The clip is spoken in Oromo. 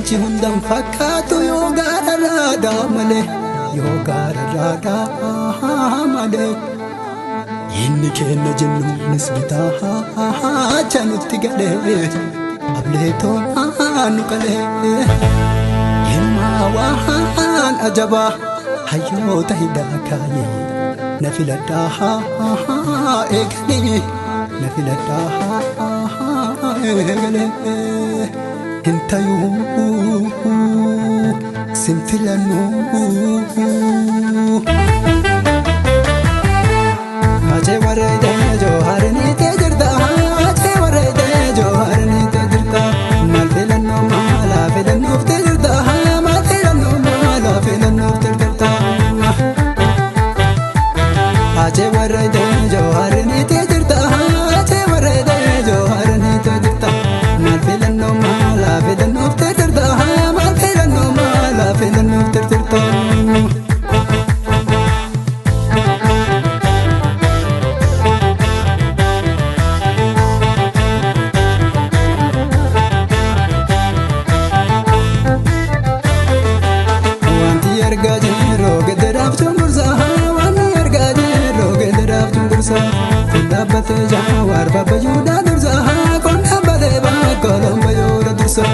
Qilleensi hundaan fakkaatu yoo gaararraa malee, yoo gaararraa malee. Inni kenna jennuunis bitaa chanutti galee, ableetoon nu qalee. Ilmaa waan ajabaa hayyoota hidhaa kaayee, na filadhaa eegalee, na filadhaa eegalee. Hintayuu sin filannuu. Ajee warreedee jooharanii jirta, ajee warreedee jooharanii jirta. Maal filannoo maala filannoof jirta, maal filannoo maala filannoof jirta. Ajee warreedee jooharanii jirta, ajee warreedee jooharanii jirta. Maal filannoo maala filannoof jirta, maal filannoo maala filannoof jirta. Argaa jirroo gidiraaf cunqursaa, waan argaa jirroo gidiraaf cunqursaa. Kun dhaabbatee jawaar babbayyuudhaa dursaa, kun dhaabbatee bakka lombayyuudha dursaa.